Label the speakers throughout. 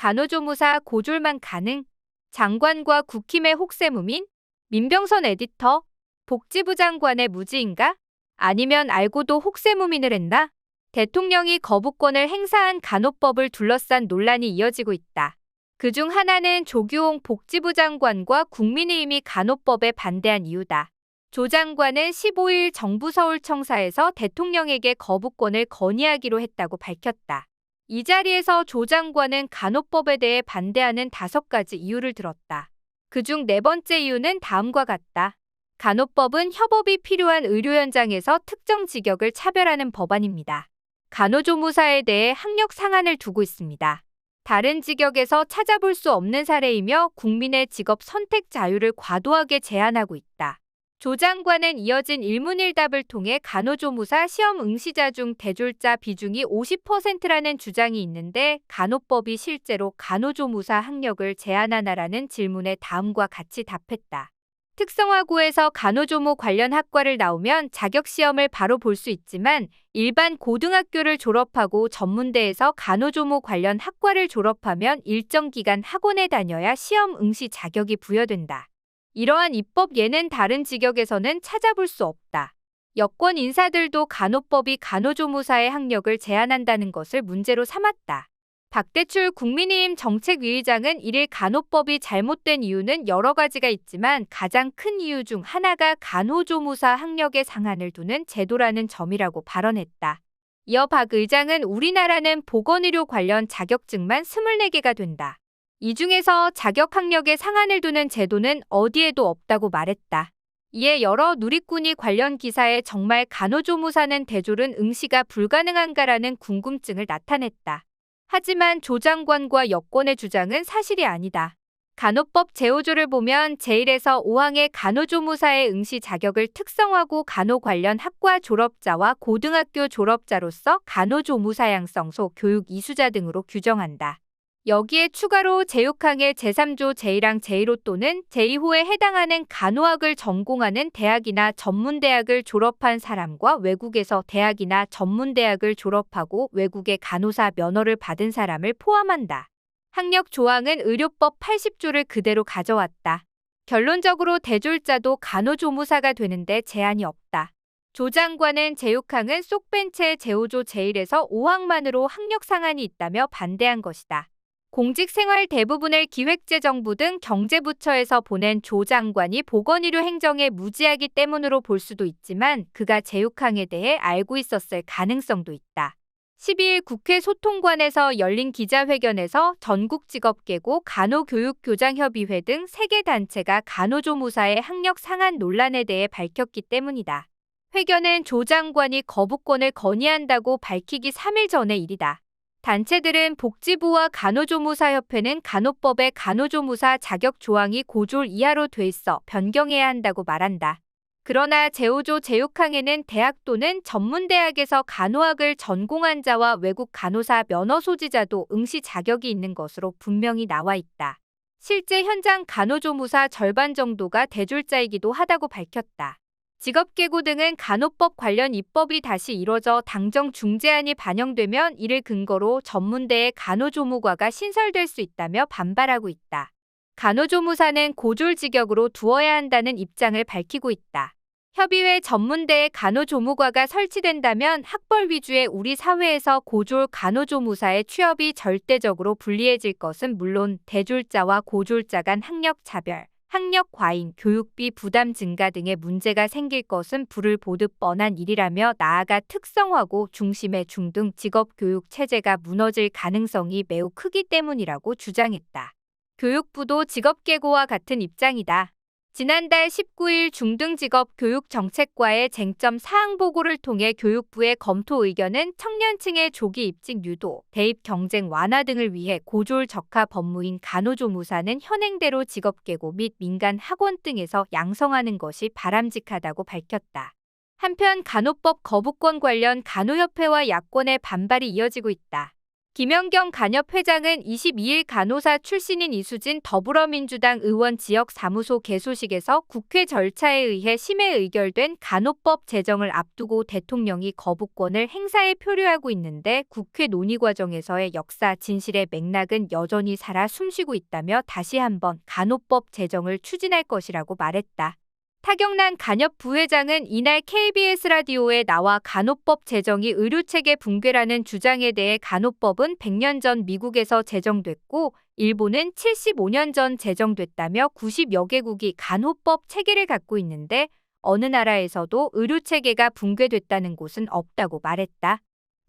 Speaker 1: 간호조무사 고졸만 가능? 장관과 국힘의 혹세무민? 민병선 에디터? 복지부 장관의 무지인가? 아니면 알고도 혹세무민을 했나? 대통령이 거부권을 행사한 간호법을 둘러싼 논란이 이어지고 있다. 그중 하나는 조규홍 복지부 장관과 국민의힘이 간호법에 반대한 이유다. 조 장관은 15일 정부 서울청사에서 대통령에게 거부권을 건의하기로 했다고 밝혔다. 이 자리에서 조 장관은 간호법에 대해 반대하는 5가지 이유를 들었다. 그중 4번째 이유는 다음과 같다. 간호법은 협업이 필요한 의료 현장에서 특정 직역을 차별하는 법안입니다. 간호조무사에 대해 학력 상한을 두고 있습니다. 다른 직역에서 찾아볼 수 없는 사례이며 국민의 직업 선택 자유를 과도하게 제한하고 있다. 조 장관은 이어진 일문일답을 통해 간호조무사 시험 응시자 중 대졸자 비중이 50%라는 주장이 있는데 간호법이 실제로 간호조무사 학력을 제한하나라는 질문에 다음과 같이 답했다. 특성화고에서 간호조무 관련 학과를 나오면 자격시험을 바로 볼 수 있지만 일반 고등학교를 졸업하고 전문대에서 간호조무 관련 학과를 졸업하면 일정 기간 학원에 다녀야 시험 응시 자격이 부여된다. 이러한 입법 예는 다른 직역에서는 찾아볼 수 없다. 여권 인사들도 간호법이 간호조무사의 학력을 제한한다는 것을 문제로 삼았다. 박대출 국민의힘 정책위의장은 이를 간호법이 잘못된 이유는 여러 가지가 있지만 가장 큰 이유 중 하나가 간호조무사 학력의 상한을 두는 제도라는 점이라고 발언했다. 이어 박 의장은 우리나라는 보건의료 관련 자격증만 24개가 된다. 이 중에서 자격 학력의 상한을 두는 제도는 어디에도 없다고 말했다. 이에 여러 누리꾼이 관련 기사에 정말 간호조무사는 대졸은 응시가 불가능한가라는 궁금증을 나타냈다. 하지만 조 장관과 여권의 주장은 사실이 아니다. 간호법 제5조를 보면 제1에서 5항의 간호조무사의 응시 자격을 특성화고 간호 관련 학과 졸업자와 고등학교 졸업자로서 간호조무사 양성소 교육 이수자 등으로 규정한다. 여기에 추가로 제6항의 제3조 제1항 제1호 또는 제2호에 해당하는 간호학을 전공하는 대학이나 전문대학을 졸업한 사람과 외국에서 대학이나 전문대학을 졸업하고 외국의 간호사 면허를 받은 사람을 포함한다. 학력 조항은 의료법 80조를 그대로 가져왔다. 결론적으로 대졸자도 간호조무사가 되는데 제한이 없다. 조 장관은 제6항은 쏙 뺀 채 제5조 제1에서 5항만으로 학력 상한이 있다며 반대한 것이다. 공직생활 대부분을 기획재정부 등 경제부처에서 보낸 조 장관이 보건의료 행정에 무지하기 때문으로 볼 수도 있지만 그가 제6항에 대해 알고 있었을 가능성도 있다. 12일 국회 소통관에서 열린 기자회견에서 전국직업계고 간호교육교장협의회 등 3개 단체가 간호조무사의 학력 상한 논란에 대해 밝혔기 때문이다. 회견은 조 장관이 거부권을 건의한다고 밝히기 3일 전의 일이다. 단체들은 복지부와 간호조무사협회는 간호법에 간호조무사 자격 조항이 고졸 이하로 돼 있어 변경해야 한다고 말한다. 그러나 제5조 제6항에는 대학 또는 전문대학에서 간호학을 전공한 자와 외국 간호사 면허 소지자도 응시 자격이 있는 것으로 분명히 나와 있다. 실제 현장 간호조무사 절반 정도가 대졸자이기도 하다고 밝혔다. 직업계고 등은 간호법 관련 입법이 다시 이뤄져 당정 중재안이 반영되면 이를 근거로 전문대의 간호조무과가 신설될 수 있다며 반발하고 있다. 간호조무사는 고졸 직역으로 두어야 한다는 입장을 밝히고 있다. 협의회 전문대의 간호조무과가 설치된다면 학벌 위주의 우리 사회에서 고졸 간호조무사의 취업이 절대적으로 불리해질 것은 물론 대졸자와 고졸자 간 학력 차별, 학력 과잉, 교육비 부담 증가 등의 문제가 생길 것은 불을 보듯 뻔한 일이라며 나아가 특성화고 중심의 중등 직업교육 체제가 무너질 가능성이 매우 크기 때문이라고 주장했다. 교육부도 직업계고와 같은 입장이다. 지난달 19일 중등직업교육정책과의 쟁점 사항 보고를 통해 교육부의 검토 의견은 청년층의 조기 입직 유도, 대입 경쟁 완화 등을 위해 고졸 적하 법무인 간호조무사는 현행대로 직업계고 및 민간 학원 등에서 양성하는 것이 바람직하다고 밝혔다. 한편 간호법 거부권 관련 간호협회와 야권의 반발이 이어지고 있다. 김연경 간협회장은 22일 간호사 출신인 이수진 더불어민주당 의원 지역사무소 개소식에서 국회 절차에 의해 심의 의결된 간호법 제정을 앞두고 대통령이 거부권을 행사에 표류하고 있는데 국회 논의 과정에서의 역사 진실의 맥락은 여전히 살아 숨쉬고 있다며 다시 한번 간호법 제정을 추진할 것이라고 말했다. 타경란 간협 부회장은 이날 KBS 라디오에 나와 간호법 제정이 의료체계 붕괴라는 주장에 대해 간호법은 100년 전 미국에서 제정됐고 일본은 75년 전 제정됐다며 90여 개국이 간호법 체계를 갖고 있는데 어느 나라에서도 의료체계가 붕괴됐다는 곳은 없다고 말했다.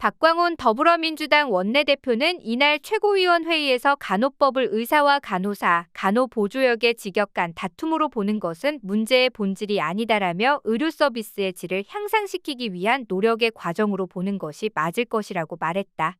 Speaker 1: 박광온 더불어민주당 원내대표는 이날 최고위원회의에서 간호법을 의사와 간호사, 간호보조역의 직역 간 다툼으로 보는 것은 문제의 본질이 아니다라며 의료 서비스의 질을 향상시키기 위한 노력의 과정으로 보는 것이 맞을 것이라고 말했다.